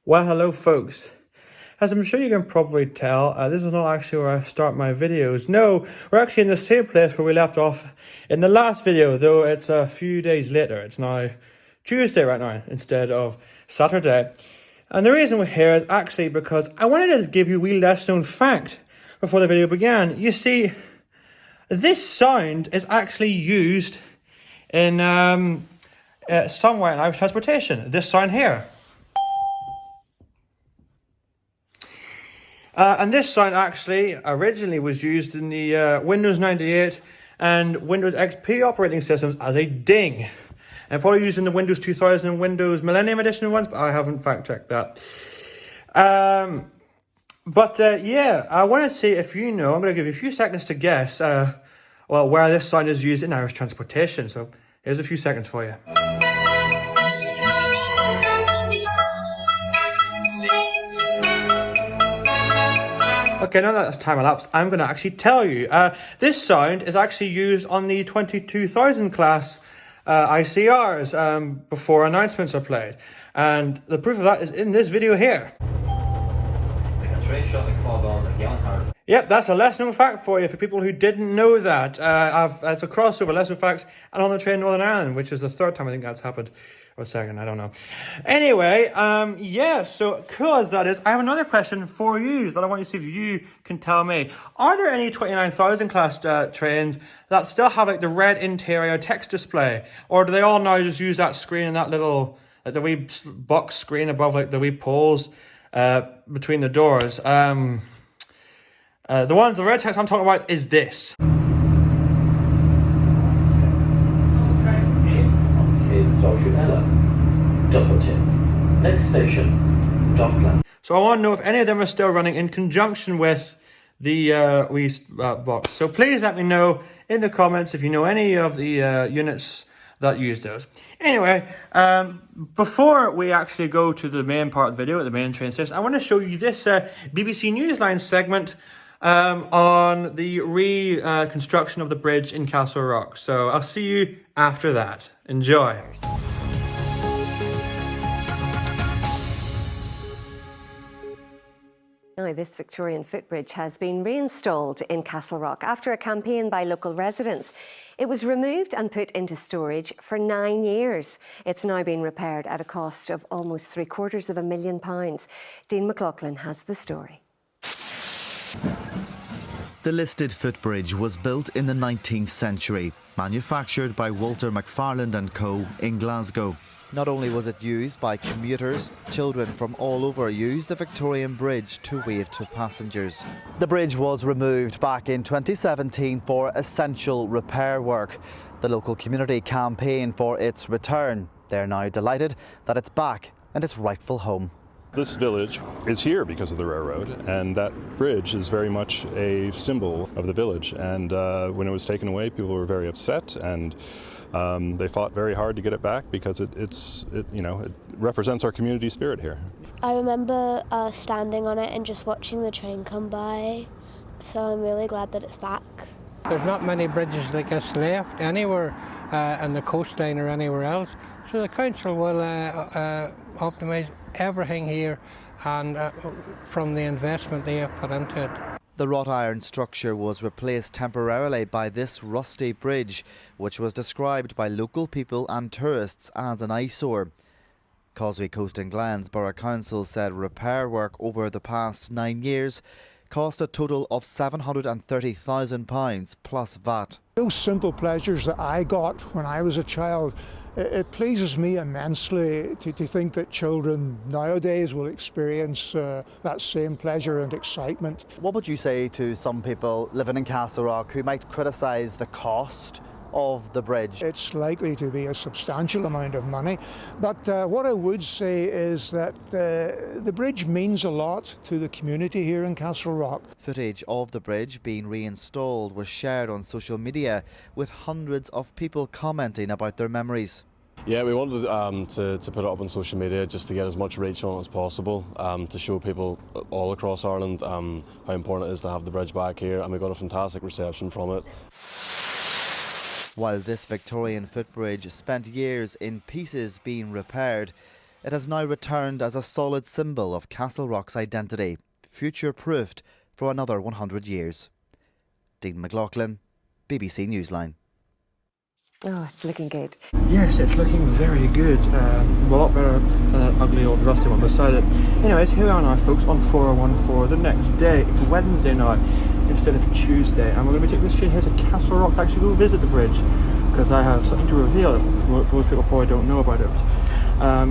Well, hello folks. As I'm sure you can probably tell, this is not actually where I start my videos. No, we're actually in the same place where we left off in the last video, though it's a few days later. It's now Tuesday right now instead of Saturday. And the reason we're here is actually because I wanted to give you a wee less known fact before the video began. You see, this sound is actually used in somewhere in Irish transportation. This sound here. And this sound actually originally was used in the Windows 98 and Windows XP operating systems as a ding. And probably used in the Windows 2000 and Windows Millennium Edition ones, but I haven't fact-checked that. Yeah, I want to see if you know, I'm going to give you a few seconds to guess, where this sound is used in Irish transportation. So here's a few seconds for you. Okay, now that that's time elapsed, I'm going to actually tell you. This sound is actually used on the 22,000 class ICRs before announcements are played. And the proof of that is in this video here. Yep, that's a lesson known fact for you, for people who didn't know that. It's a crossover, lesson facts, and on the train Northern Ireland, which is the third time I think that's happened. Or second, I don't know. Anyway, yeah, so cool as that is, I have another question for you that I want you to see if you can tell me. Are there any 29,000 class trains that still have like the red interior text display? Or do they all now just use that screen and that little, like the wee box screen above like the wee poles between the doors? The red text I'm talking about is this. Next station, Dockland. So I want to know if any of them are still running in conjunction with the wee box. So please let me know in the comments if you know any of the units that use those. Anyway, before we actually go to the main part of the video, the main train station, I want to show you this BBC Newsline segment on the reconstruction of the bridge in Castle Rock. So I'll see you after that. Enjoy. Now, this Victorian footbridge has been reinstalled in Castle Rock after a campaign by local residents. It was removed and put into storage for 9 years. It's now been repaired at a cost of almost £750,000. Dean McLaughlin has the story. The listed footbridge was built in the 19th century, manufactured by Walter McFarland and Co. in Glasgow. Not only was it used by commuters, children from all over used the Victorian Bridge to wave to passengers. The bridge was removed back in 2017 for essential repair work. The local community campaigned for its return. They're now delighted that it's back in its rightful home. This village is here because of the railroad, and that bridge is very much a symbol of the village. And when it was taken away, people were very upset, and they fought very hard to get it back because it represents our community spirit here. I remember standing on it and just watching the train come by, so I'm really glad that it's back. There's not many bridges like this left anywhere on the coastline or anywhere else, so the council will optimise everything here and from the investment they have put into it. The wrought iron structure was replaced temporarily by this rusty bridge, which was described by local people and tourists as an eyesore. Causeway Coast and Glens Borough Council said repair work over the past 9 years cost a total of £730,000 plus VAT. Those simple pleasures that I got when I was a child, it pleases me immensely to think that children nowadays will experience that same pleasure and excitement. What would you say to some people living in Castle Rock who might criticise the cost of the bridge? It's likely to be a substantial amount of money, but what I would say is that the bridge means a lot to the community here in Castle Rock. Footage of the bridge being reinstalled was shared on social media, with hundreds of people commenting about their memories. Yeah, we wanted to put it up on social media just to get as much reach on it as possible, to show people all across Ireland how important it is to have the bridge back here, and we got a fantastic reception from it. While this Victorian footbridge spent years in pieces being repaired, It has now returned as a solid symbol of Castle Rock's identity, future-proofed for another 100 years. Dean McLaughlin, BBC Newsline. Oh, it's looking good. Yes, it's looking very good. A lot better than that ugly old rusty one beside it. Anyways, here we are now, folks, on 4014 the next day. It's Wednesday now instead of Tuesday, and we're going to be taking this train here to Castle Rock to actually go visit the bridge, because I have something to reveal that most people probably don't know about it. I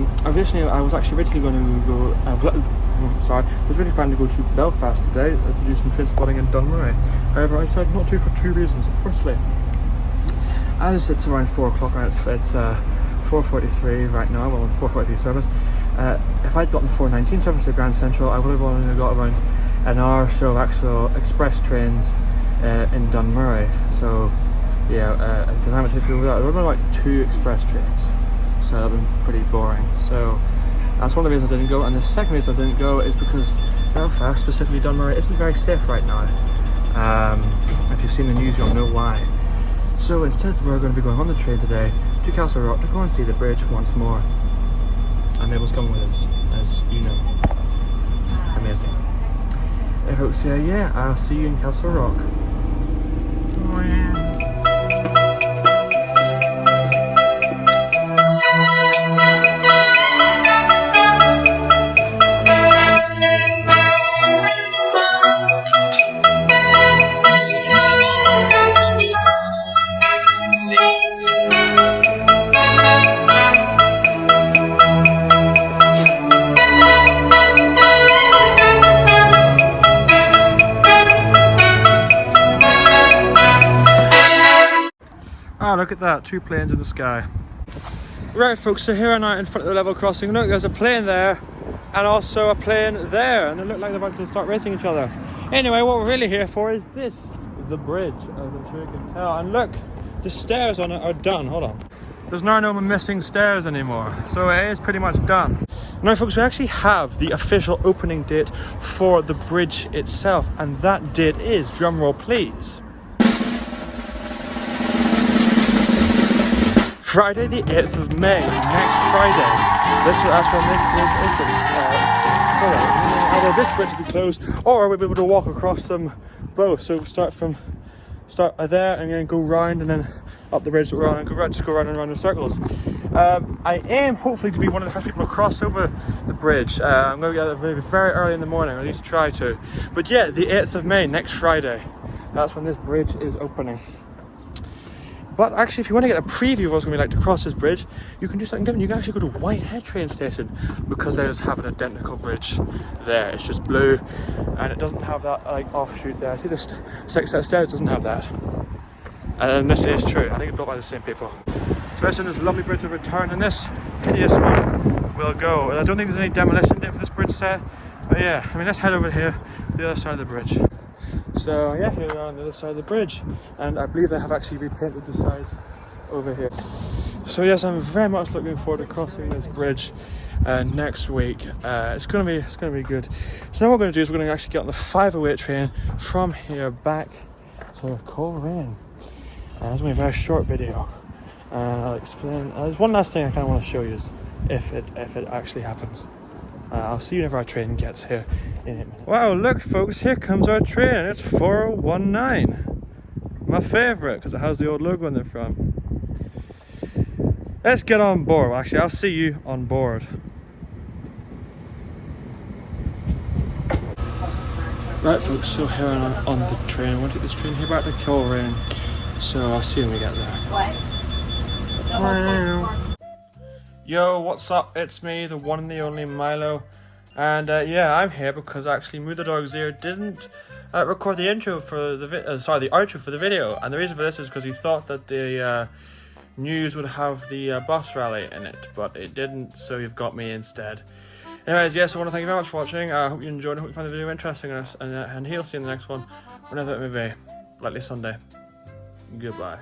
was actually originally going to go. I was originally planning to go to Belfast today to do some train spotting in Dunmurray. However, I decided not to for two reasons. Firstly, as it's around 4 o'clock now, it's 4:43 right now, well, the 4:43 service. If I'd gotten the 4:19 service to Grand Central, I would have only got around an hour or so of actual express trains in Dunmurray. So, yeah, at the time it takes to go over that, there would have been like 2 express trains. So that would have been pretty boring. So that's one of the reasons I didn't go. And the second reason I didn't go is because Belfast, specifically Dunmurray, isn't very safe right now. If you've seen the news, you'll know why. So instead, we're going to be going on the train today to Castle Rock to go and see the bridge once more. And Mabel's coming with us, as you know. Amazing. Hey folks, yeah, I'll see you in Castle Rock. Ah, look at that, 2 planes in the sky. Right folks, so here I'm now in front of the level crossing. Look, there's a plane there and also a plane there, and they look like they're about to start racing each other. Anyway, what we're really here for is this, the bridge, as I'm sure you can tell. And look, the stairs on it are done. Hold on. There's now no missing stairs anymore, so it is pretty much done. Now folks, we actually have the official opening date for the bridge itself, and that date is, drumroll please, Friday the 8th of May, next Friday. That's when this bridge opens. Either this bridge will be closed, or we'll be able to walk across them both. So start there and then go round and then up the bridge that we're on and just go round and round in circles. I aim hopefully to be one of the first people to cross over the bridge. I'm going to get there very early in the morning, or at least try to. But yeah, the 8th of May, next Friday. That's when this bridge is opening. But actually, if you want to get a preview of what's going to be like to cross this bridge, you can do something different. You can actually go to Whitehead train station, because they just have an identical bridge there. It's just blue, and it doesn't have that like offshoot there. See, this set of stairs doesn't have that. And this is true. I think it's built by the same people. So listen, this lovely bridge of return, and this hideous one will go. I don't think there's any demolition date for this bridge set. But yeah, I mean, let's head over here, the other side of the bridge. So yeah, here we are on the other side of the bridge, and I believe they have actually repainted the sides over here. So yes, I'm very much looking forward to crossing this bridge next week. It's gonna be good. So now what we're gonna do is we're gonna actually get on the 508 train from here back to Coleraine. It's gonna be a very short video. I'll explain. There's one last thing I kind of want to show you, is if it actually happens. I'll see you whenever our train gets here in 8 minutes. Wow, look folks, here comes our train. It's 4019. My favourite, because it has the old logo on the front. Let's get on board. Well, actually, I'll see you on board. Right folks, so here I am on the train. I want to take this train here back to Coleraine. So I'll see you when we get there. Yo, what's up? It's me, the one and the only Milo, and yeah, I'm here because actually Moo the Dog's Ear didn't record the intro for the the outro for the video, and the reason for this is because he thought that the news would have the bus rally in it, but it didn't, so you've got me instead. Anyways, yes, I want to thank you very much for watching. I hope you enjoyed. I hope you found the video interesting, and he'll see you in the next one, whenever it may be, likely Sunday. Goodbye.